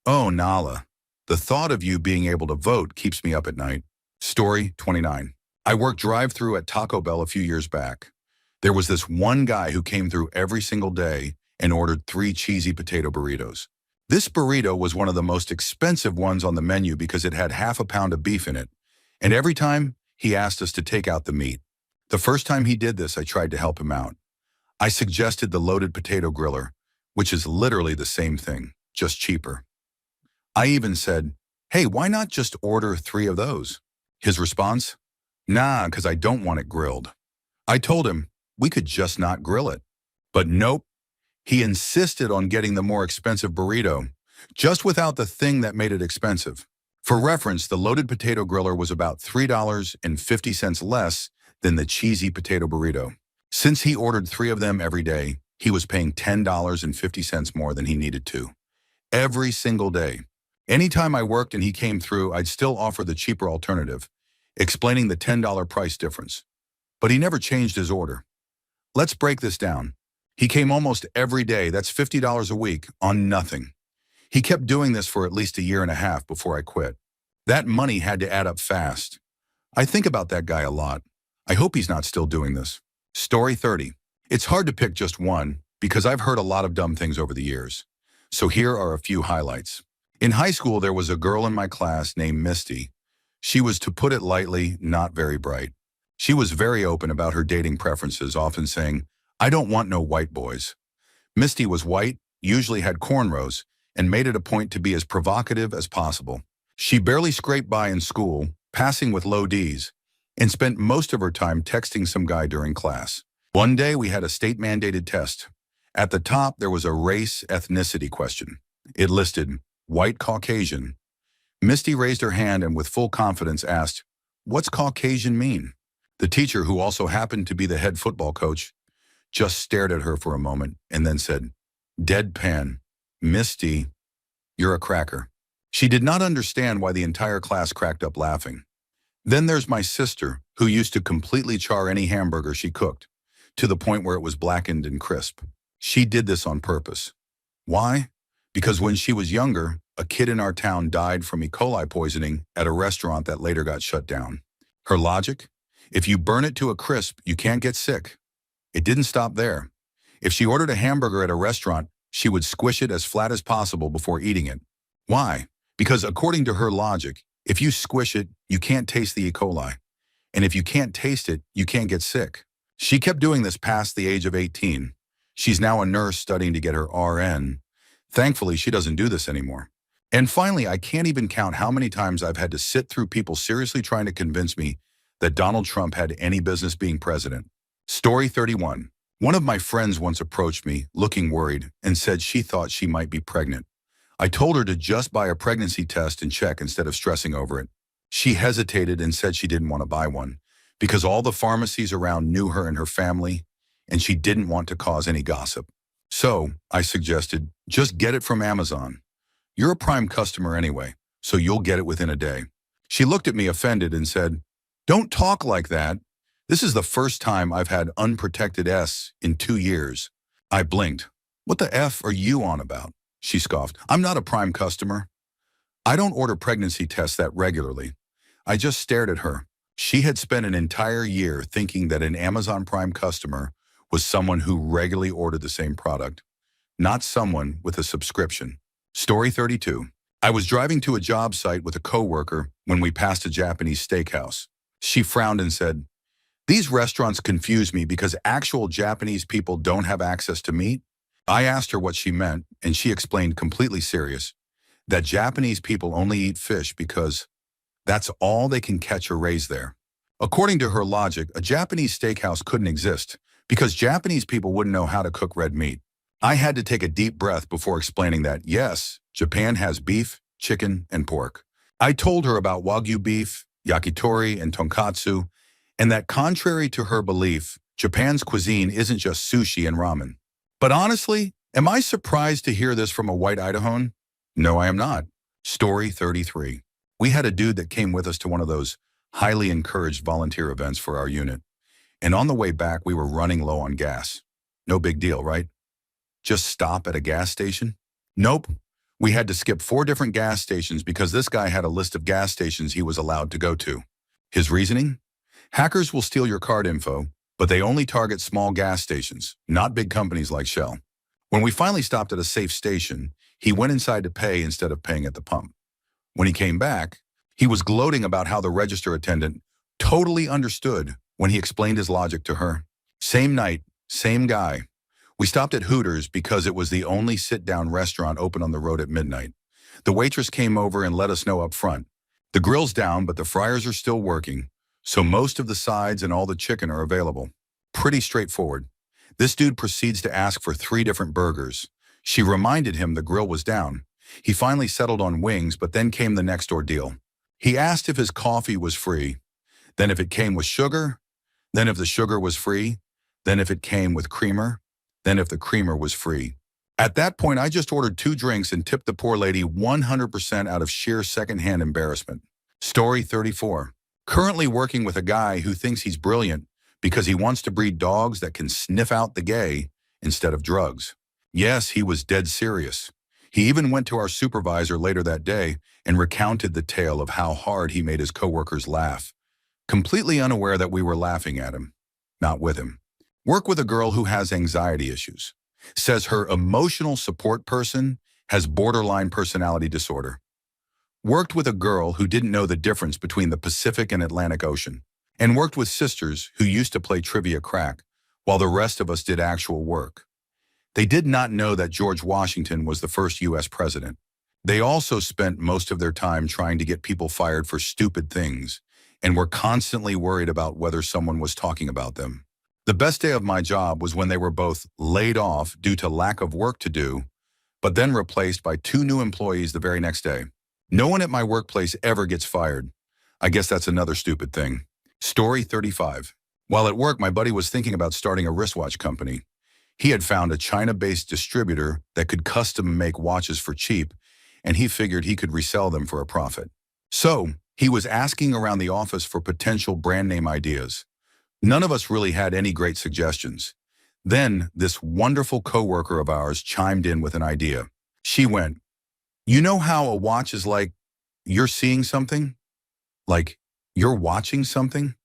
Oh, Nala, the thought of you being able to vote keeps me up at night. Story 29. I worked drive-through at Taco Bell a few years back. There was this one guy who came through every single day and ordered 3 cheesy potato burritos. This burrito was one of the most expensive ones on the menu because it had half a pound of beef in it. And every time, he asked us to take out the meat. The first time he did this, I tried to help him out. I suggested the loaded potato griller, which is literally the same thing, just cheaper. I even said, "Hey, why not just order 3 of those?" His response? "Nah, because I don't want it grilled." I told him we could just not grill it. But nope, he insisted on getting the more expensive burrito, just without the thing that made it expensive. For reference, the loaded potato griller was about $3.50 less than the cheesy potato burrito. Since he ordered 3 of them every day, he was paying $10.50 more than he needed to. Every single day. Anytime I worked and he came through, I'd still offer the cheaper alternative, explaining the $10 price difference. But he never changed his order. Let's break this down. He came almost every day, that's $50 a week, on nothing. He kept doing this for at least a year and a half before I quit. That money had to add up fast. I think about that guy a lot. I hope he's not still doing this. Story 30. It's hard to pick just one because I've heard a lot of dumb things over the years. So here are a few highlights. In high school, there was a girl in my class named Misty. She was, to put it lightly, not very bright. She was very open about her dating preferences, often saying, "I don't want no white boys." Misty was white, usually had cornrows, and made it a point to be as provocative as possible. She barely scraped by in school, passing with low Ds, and spent most of her time texting some guy during class. One day we had a state-mandated test. At the top, there was a race ethnicity question. It listed white Caucasian. Misty raised her hand and with full confidence asked, "What's Caucasian mean?" The teacher, who also happened to be the head football coach, just stared at her for a moment and then said, deadpan, "Misty, you're a cracker." She did not understand why the entire class cracked up laughing. Then there's my sister, who used to completely char any hamburger she cooked, to the point where it was blackened and crisp. She did this on purpose. Why? Because when she was younger, a kid in our town died from E. coli poisoning at a restaurant that later got shut down. Her logic? If you burn it to a crisp, you can't get sick. It didn't stop there. If she ordered a hamburger at a restaurant, she would squish it as flat as possible before eating it. Why? Because according to her logic, if you squish it, you can't taste the E. coli. And if you can't taste it, you can't get sick. She kept doing this past the age of 18. She's now a nurse studying to get her RN. Thankfully, she doesn't do this anymore. And finally, I can't even count how many times I've had to sit through people seriously trying to convince me that Donald Trump had any business being president. Story 31. One of my friends once approached me, looking worried, and said she thought she might be pregnant. I told her to just buy a pregnancy test and check instead of stressing over it. She hesitated and said she didn't want to buy one because all the pharmacies around knew her and her family, and she didn't want to cause any gossip. So, I suggested, just get it from Amazon. You're a Prime customer anyway, so you'll get it within a day. She looked at me offended and said, "Don't talk like that. This is the first time I've had unprotected S in 2 years." I blinked. "What the F are you on about?" She scoffed. "I'm not a Prime customer. I don't order pregnancy tests that regularly." I just stared at her. She had spent an entire year thinking that an Amazon Prime customer was someone who regularly ordered the same product, not someone with a subscription. Story 32. I was driving to a job site with a coworker when we passed a Japanese steakhouse. She frowned and said, "These restaurants confuse me because actual Japanese people don't have access to meat." I asked her what she meant, and she explained completely serious that Japanese people only eat fish because that's all they can catch or raise there. According to her logic, a Japanese steakhouse couldn't exist because Japanese people wouldn't know how to cook red meat. I had to take a deep breath before explaining that, yes, Japan has beef, chicken, and pork. I told her about Wagyu beef, yakitori, and tonkatsu, and that contrary to her belief, Japan's cuisine isn't just sushi and ramen. But honestly, am I surprised to hear this from a white Idahoan? No, I am not. Story 33. We had a dude that came with us to one of those highly encouraged volunteer events for our unit. And on the way back, we were running low on gas. No big deal, right? Just stop at a gas station? Nope. We had to skip 4 different gas stations because this guy had a list of gas stations he was allowed to go to. His reasoning? Hackers will steal your card info, but they only target small gas stations, not big companies like Shell. When we finally stopped at a safe station, he went inside to pay instead of paying at the pump. When he came back, he was gloating about how the register attendant totally understood when he explained his logic to her. Same night, same guy. We stopped at Hooters because it was the only sit-down restaurant open on the road at midnight. The waitress came over and let us know up front. The grill's down, but the fryers are still working, so most of the sides and all the chicken are available. Pretty straightforward. This dude proceeds to ask for 3 different burgers. She reminded him the grill was down. He finally settled on wings, but then came the next ordeal. He asked if his coffee was free, then if it came with sugar, then if the sugar was free, then if it came with creamer, then if the creamer was free. At that point, I just ordered 2 drinks and tipped the poor lady 100% out of sheer secondhand embarrassment. Story 34. Currently working with a guy who thinks he's brilliant because he wants to breed dogs that can sniff out the gay instead of drugs. Yes, he was dead serious. He even went to our supervisor later that day and recounted the tale of how hard he made his coworkers laugh, completely unaware that we were laughing at him, not with him. Work with a girl who has anxiety issues. Says her emotional support person has borderline personality disorder. Worked with a girl who didn't know the difference between the Pacific and Atlantic Ocean. And worked with sisters who used to play trivia crack while the rest of us did actual work. They did not know that George Washington was the first U.S. president. They also spent most of their time trying to get people fired for stupid things and were constantly worried about whether someone was talking about them. The best day of my job was when they were both laid off due to lack of work to do, but then replaced by 2 new employees the very next day. No one at my workplace ever gets fired. I guess that's another stupid thing. Story 35. While at work, my buddy was thinking about starting a wristwatch company. He had found a China-based distributor that could custom make watches for cheap, and he figured he could resell them for a profit. So, he was asking around the office for potential brand name ideas. None of us really had any great suggestions. Then, this wonderful coworker of ours chimed in with an idea. She went, "You know how a watch is like, you're seeing something? Like, you're watching something?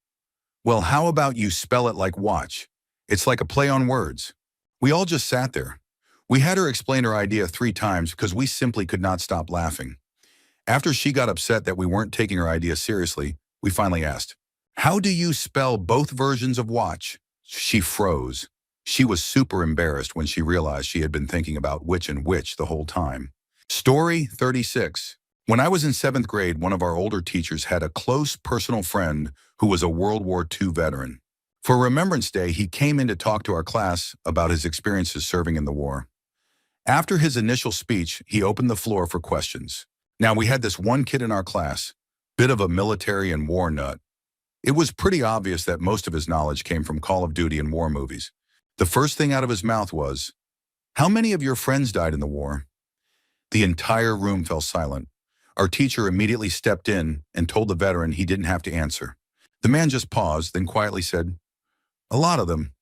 Well, how about you spell it like watch? It's like a play on words." We all just sat there. We had her explain her idea 3 times because we simply could not stop laughing. After she got upset that we weren't taking her idea seriously, we finally asked, "How do you spell both versions of watch?" She froze. She was super embarrassed when she realized she had been thinking about which and which the whole time. Story 36. When I was in 7th grade, one of our older teachers had a close personal friend who was a World War II veteran. For Remembrance Day, he came in to talk to our class about his experiences serving in the war. After his initial speech, he opened the floor for questions. Now, we had this one kid in our class, bit of a military and war nut. It was pretty obvious that most of his knowledge came from Call of Duty and war movies. The first thing out of his mouth was, How many of your friends died in the war? The entire room fell silent. Our teacher immediately stepped in and told the veteran he didn't have to answer. The man just paused, then quietly said, "A lot of them."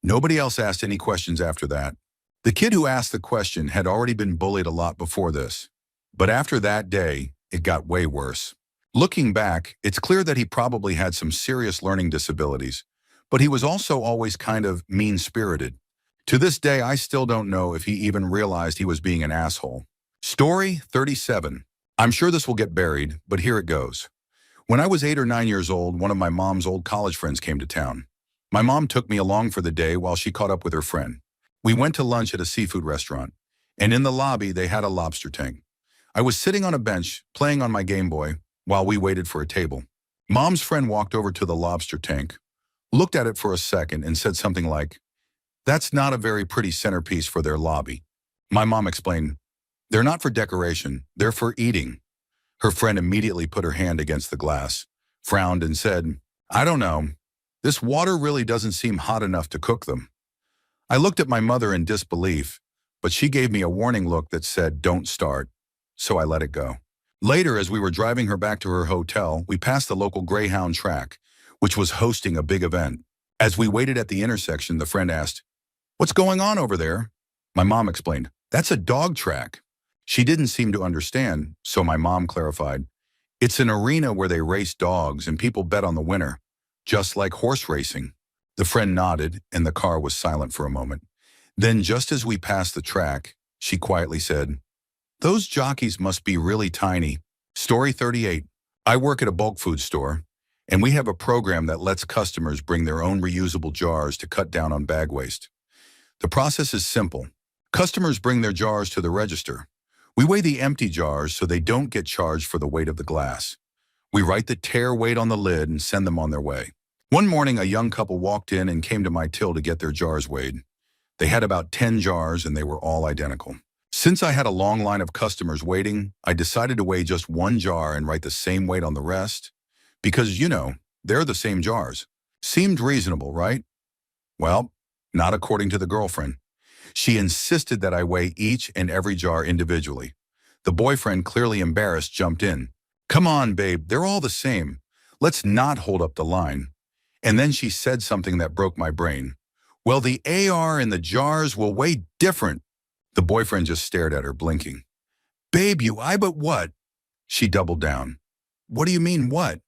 Nobody else asked any questions after that. The kid who asked the question had already been bullied a lot before this. But after that day, it got way worse. Looking back, it's clear that he probably had some serious learning disabilities, but he was also always kind of mean-spirited. To this day, I still don't know if he even realized he was being an asshole. Story 37. I'm sure this will get buried, but here it goes. When I was 8 or 9 years old, one of my mom's old college friends came to town. My mom took me along for the day while she caught up with her friend. We went to lunch at a seafood restaurant, and in the lobby they had a lobster tank. I was sitting on a bench, playing on my Game Boy, while we waited for a table. Mom's friend walked over to the lobster tank, looked at it for a second, and said something like, "That's not a very pretty centerpiece for their lobby." My mom explained, "They're not for decoration, they're for eating." Her friend immediately put her hand against the glass, frowned, and said, "I don't know. This water really doesn't seem hot enough to cook them." I looked at my mother in disbelief, but she gave me a warning look that said, "Don't start." So I let it go. Later, as we were driving her back to her hotel, we passed the local Greyhound track, which was hosting a big event. As we waited at the intersection, the friend asked, "What's going on over there?" My mom explained, "That's a dog track." She didn't seem to understand, so my mom clarified, "It's an arena where they race dogs and people bet on the winner, just like horse racing." The friend nodded, and the car was silent for a moment. Then, just as we passed the track, she quietly said, "Those jockeys must be really tiny." Story 38. I work at a bulk food store, and we have a program that lets customers bring their own reusable jars to cut down on bag waste. The process is simple. Customers bring their jars to the register. We weigh the empty jars so they don't get charged for the weight of the glass. We write the tear weight on the lid and send them on their way. One morning, a young couple walked in and came to my till to get their jars weighed. They had about 10 jars and they were all identical. Since I had a long line of customers waiting, I decided to weigh just one jar and write the same weight on the rest. Because, they're the same jars. Seemed reasonable, right? Well, not according to the girlfriend. She insisted that I weigh each and every jar individually. The boyfriend, clearly embarrassed, jumped in. "Come on, babe, they're all the same. Let's not hold up the line." And then she said something that broke my brain. "Well, the AR and the jars will weigh different." The boyfriend just stared at her, blinking. "Babe, but what?" She doubled down. "What do you mean, what?"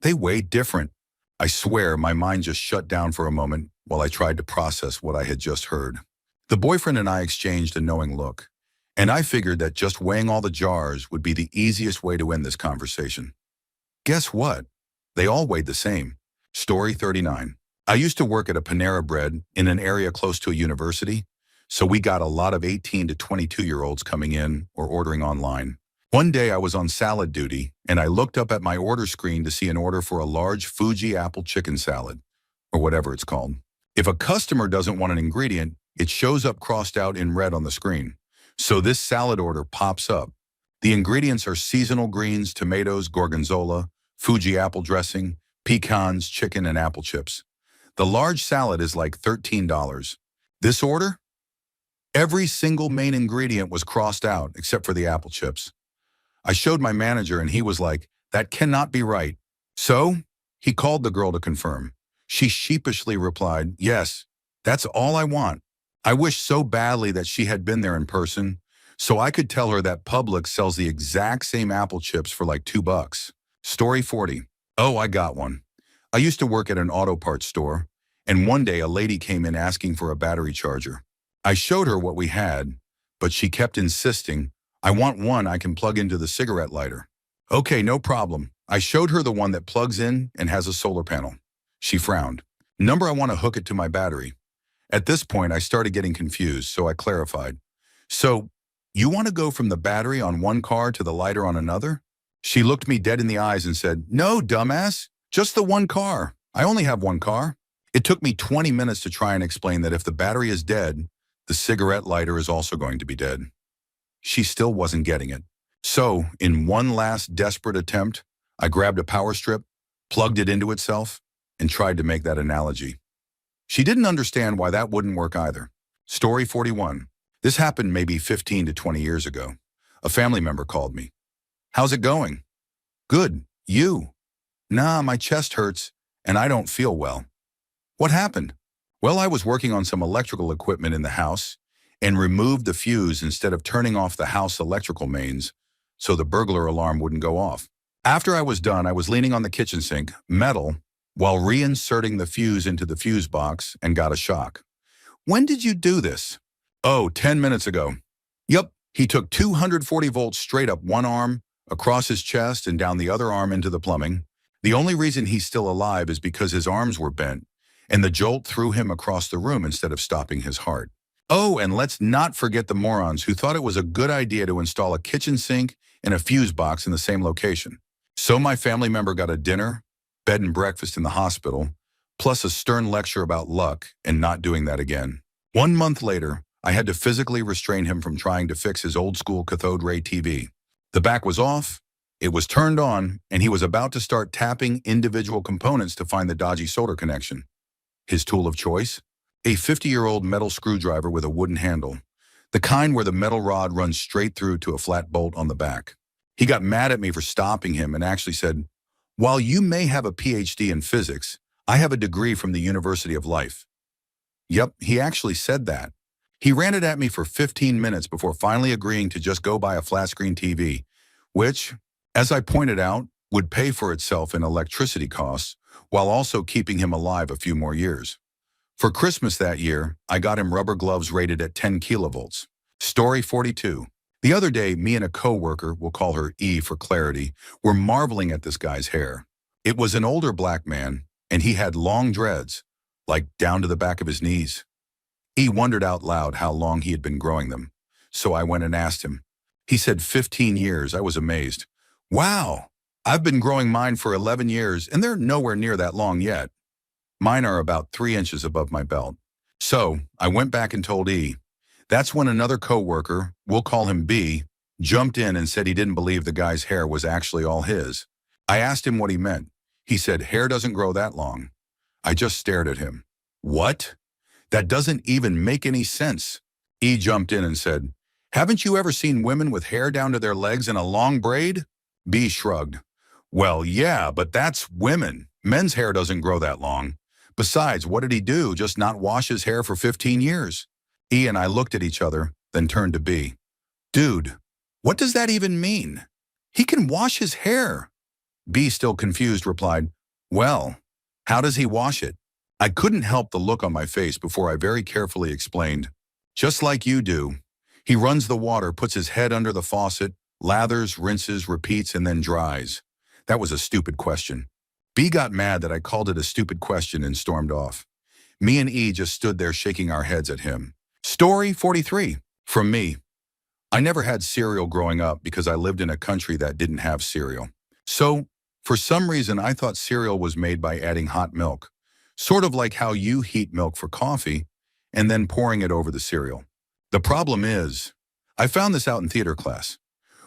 "They weigh different." I swear my mind just shut down for a moment while I tried to process what I had just heard. The boyfriend and I exchanged a knowing look, and I figured that just weighing all the jars would be the easiest way to end this conversation. Guess what? They all weighed the same. Story 39. I used to work at a Panera Bread in an area close to a university, so we got a lot of 18 to 22-year-olds coming in or ordering online. One day I was on salad duty, and I looked up at my order screen to see an order for a large Fuji apple chicken salad, or whatever it's called. If a customer doesn't want an ingredient, it shows up crossed out in red on the screen. So this salad order pops up. The ingredients are seasonal greens, tomatoes, gorgonzola, Fuji apple dressing, pecans, chicken, and apple chips. The large salad is like $13. This order? Every single main ingredient was crossed out except for the apple chips. I showed my manager and he was like, "That cannot be right." So he called the girl to confirm. She sheepishly replied, "Yes, that's all I want." I wished so badly that she had been there in person, so I could tell her that Publix sells the exact same apple chips for like $2. Story 40. Oh, I got one. I used to work at an auto parts store, and one day a lady came in asking for a battery charger. I showed her what we had, but she kept insisting, "I want one I can plug into the cigarette lighter." "Okay, no problem." I showed her the one that plugs in and has a solar panel. She frowned. "Number, I want to hook it to my battery." At this point, I started getting confused, so I clarified. "So, you want to go from the battery on one car to the lighter on another?" She looked me dead in the eyes and said, "No, dumbass, just the one car. I only have one car." It took me 20 minutes to try and explain that if the battery is dead, the cigarette lighter is also going to be dead. She still wasn't getting it. So, in one last desperate attempt, I grabbed a power strip, plugged it into itself, and tried to make that analogy. She didn't understand why that wouldn't work either. Story 41. This happened maybe 15 to 20 years ago. A family member called me. How's it going? Good. You? Nah, my chest hurts and I don't feel well. What happened? Well, I was working on some electrical equipment in the house and removed the fuse instead of turning off the house electrical mains so the burglar alarm wouldn't go off. After I was done, I was leaning on the kitchen sink, metal, while reinserting the fuse into the fuse box and got a shock. When did you do this? Oh, 10 minutes ago. Yup, he took 240 volts straight up one arm, across his chest and down the other arm into the plumbing. The only reason he's still alive is because his arms were bent, and the jolt threw him across the room instead of stopping his heart. Oh, and let's not forget the morons who thought it was a good idea to install a kitchen sink and a fuse box in the same location. So my family member got a dinner, bed and breakfast in the hospital, plus a stern lecture about luck and not doing that again. 1 month later, I had to physically restrain him from trying to fix his old school cathode ray TV. The back was off, it was turned on, and he was about to start tapping individual components to find the dodgy solder connection. His tool of choice? A 50-year-old metal screwdriver with a wooden handle, the kind where the metal rod runs straight through to a flat bolt on the back. He got mad at me for stopping him and actually said, "While you may have a PhD in physics, I have a degree from the University of Life." Yep, he actually said that. He ranted at me for 15 minutes before finally agreeing to just go buy a flat-screen TV, which, as I pointed out, would pay for itself in electricity costs while also keeping him alive a few more years. For Christmas that year, I got him rubber gloves rated at 10 kilovolts. Story 42. The other day, me and a coworker, we'll call her E for clarity, were marveling at this guy's hair. It was an older black man, and he had long dreads, like down to the back of his knees. E wondered out loud how long he had been growing them, so I went and asked him. He said 15 years. I was amazed. Wow, I've been growing mine for 11 years, and they're nowhere near that long yet. Mine are about 3 inches above my belt. So I went back and told E. That's when another coworker, we'll call him B, jumped in and said he didn't believe the guy's hair was actually all his. I asked him what he meant. He said, hair doesn't grow that long. I just stared at him. What? That doesn't even make any sense. E jumped in and said, haven't you ever seen women with hair down to their legs in a long braid? B shrugged. Well, yeah, but that's women. Men's hair doesn't grow that long. Besides, what did he do? Just not wash his hair for 15 years? E and I looked at each other, then turned to B. Dude, what does that even mean? He can wash his hair. B, still confused, replied, well, how does he wash it? I couldn't help the look on my face before I very carefully explained. Just like you do. He runs the water, puts his head under the faucet, lathers, rinses, repeats, and then dries. That was a stupid question. B got mad that I called it a stupid question and stormed off. Me and E just stood there shaking our heads at him. Story 43. From me. I never had cereal growing up because I lived in a country that didn't have cereal. So, for some reason, I thought cereal was made by adding hot milk. Sort of like how you heat milk for coffee and then pouring it over the cereal. The problem is, I found this out in theater class.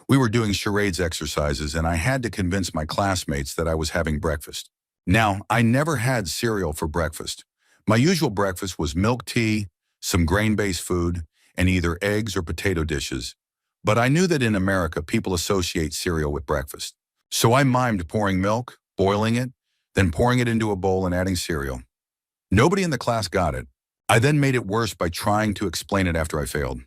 We were doing charades exercises and I had to convince my classmates that I was having breakfast. Now, I never had cereal for breakfast. My usual breakfast was milk tea, some grain-based food, and either eggs or potato dishes. But I knew that in America, people associate cereal with breakfast. So I mimed pouring milk, boiling it, then pouring it into a bowl and adding cereal. Nobody in the class got it. I then made it worse by trying to explain it after I failed.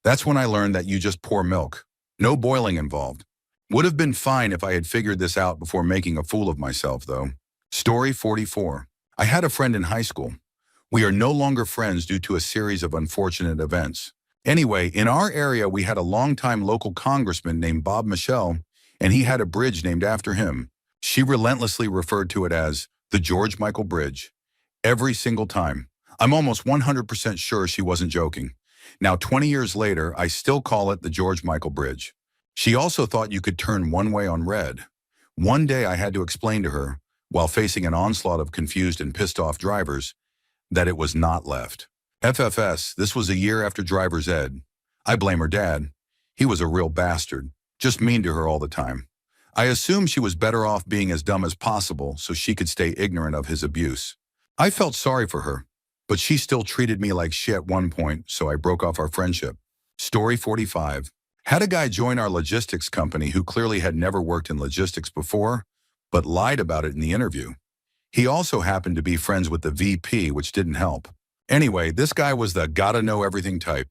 That's when I learned that you just pour milk. No boiling involved. Would have been fine if I had figured this out before making a fool of myself, though. Story 44. I had a friend in high school. We are no longer friends due to a series of unfortunate events. Anyway, in our area, we had a longtime local congressman named Bob Michel, and he had a bridge named after him. She relentlessly referred to it as the George Michael Bridge. Every single time. I'm almost 100% sure she wasn't joking. Now, 20 years later, I still call it the George Michael Bridge. She also thought you could turn one way on red. One day I had to explain to her, while facing an onslaught of confused and pissed off drivers, that it was not left. FFS, this was a year after driver's ed. I blame her dad. He was a real bastard, just mean to her all the time. I assumed she was better off being as dumb as possible so she could stay ignorant of his abuse. I felt sorry for her, but she still treated me like shit at one point, so I broke off our friendship. Story 45. Had a guy join our logistics company who clearly had never worked in logistics before, but lied about it in the interview. He also happened to be friends with the VP, which didn't help. Anyway, this guy was the gotta know everything type.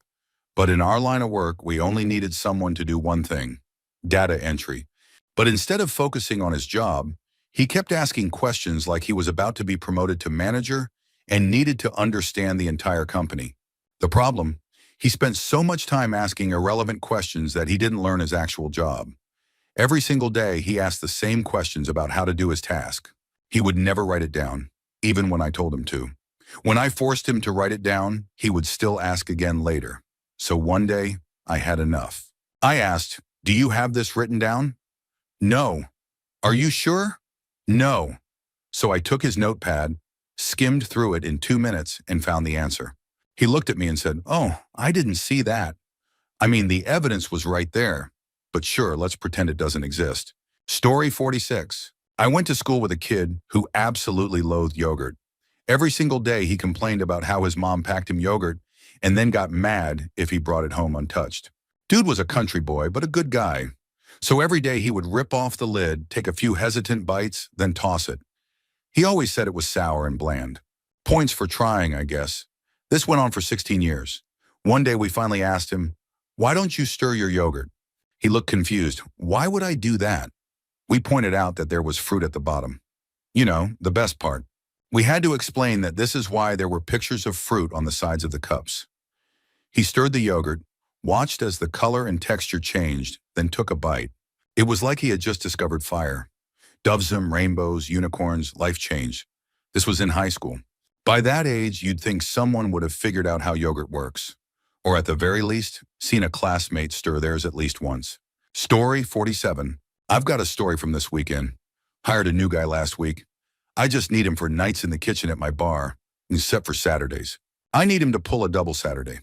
But in our line of work, we only needed someone to do one thing: data entry. But instead of focusing on his job, he kept asking questions like he was about to be promoted to manager and needed to understand the entire company. The problem? He spent so much time asking irrelevant questions that he didn't learn his actual job. Every single day, he asked the same questions about how to do his task. He would never write it down, even when I told him to. When I forced him to write it down, he would still ask again later. So one day, I had enough. I asked, "Do you have this written down?" "No." "Are you sure?" "No." So I took his notepad, skimmed through it in 2 minutes, and found the answer. He looked at me and said, "Oh, I didn't see that." I mean, the evidence was right there. But sure, let's pretend it doesn't exist. Story 46. I went to school with a kid who absolutely loathed yogurt. Every single day he complained about how his mom packed him yogurt and then got mad if he brought it home untouched. Dude was a country boy, but a good guy. So every day he would rip off the lid, take a few hesitant bites, then toss it. He always said it was sour and bland. Points for trying, I guess. This went on for 16 years. One day we finally asked him, "Why don't you stir your yogurt?" He looked confused. "Why would I do that?" We pointed out that there was fruit at the bottom. You know, the best part. We had to explain that this is why there were pictures of fruit on the sides of the cups. He stirred the yogurt, watched as the color and texture changed, then took a bite. It was like he had just discovered fire. Dovesum, rainbows, unicorns, life changed. This was in high school. By that age, you'd think someone would have figured out how yogurt works. Or at the very least, seen a classmate stir theirs at least once. Story 47. I've got a story from this weekend. Hired a new guy last week. I just need him for nights in the kitchen at my bar, except for Saturdays. I need him to pull a double Saturday.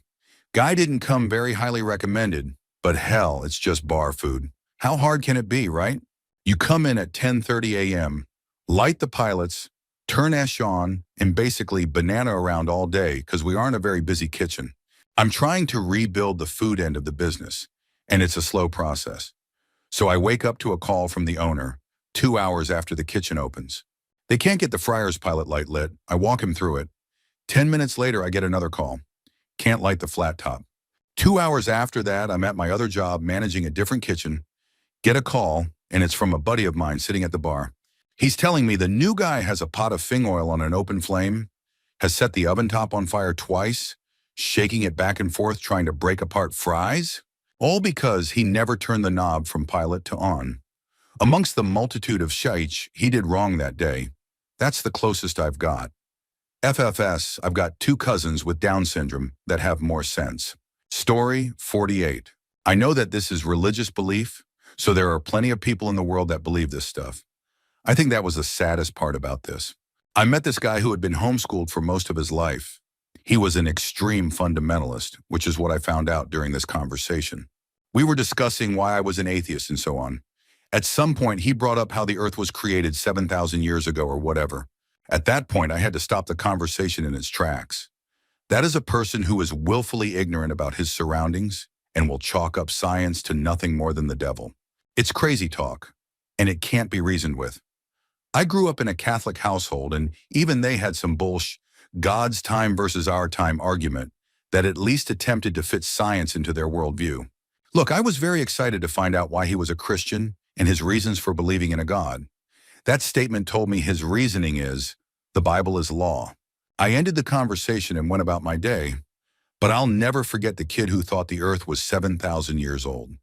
Guy didn't come very highly recommended, but hell, it's just bar food. How hard can it be, right? You come in at 10:30 a.m., light the pilots, turn Esh on, and basically banana around all day because we aren't a very busy kitchen. I'm trying to rebuild the food end of the business, and it's a slow process. So I wake up to a call from the owner 2 hours after the kitchen opens. They can't get the fryer's pilot light lit. I walk him through it. 10 minutes later, I get another call. Can't light the flat top. 2 hours after that, I'm at my other job managing a different kitchen, get a call, and it's from a buddy of mine sitting at the bar. He's telling me the new guy has a pot of fing oil on an open flame, has set the oven top on fire twice, shaking it back and forth trying to break apart fries, all because he never turned the knob from pilot to on. Amongst the multitude of shites he did wrong that day, that's the closest I've got. FFS, I've got 2 cousins with Down syndrome that have more sense. Story 48. I know that this is religious belief, so there are plenty of people in the world that believe this stuff. I think that was the saddest part about this. I met this guy who had been homeschooled for most of his life. He was an extreme fundamentalist, which is what I found out during this conversation. We were discussing why I was an atheist and so on. At some point, he brought up how the earth was created 7,000 years ago or whatever. At that point, I had to stop the conversation in its tracks. That is a person who is willfully ignorant about his surroundings and will chalk up science to nothing more than the devil. It's crazy talk, and it can't be reasoned with. I grew up in a Catholic household, and even they had some God's time versus our time argument that at least attempted to fit science into their worldview. Look, I was very excited to find out why he was a Christian and his reasons for believing in a God. That statement told me his reasoning is, the Bible is law. I ended the conversation and went about my day, but I'll never forget the kid who thought the earth was 7,000 years old.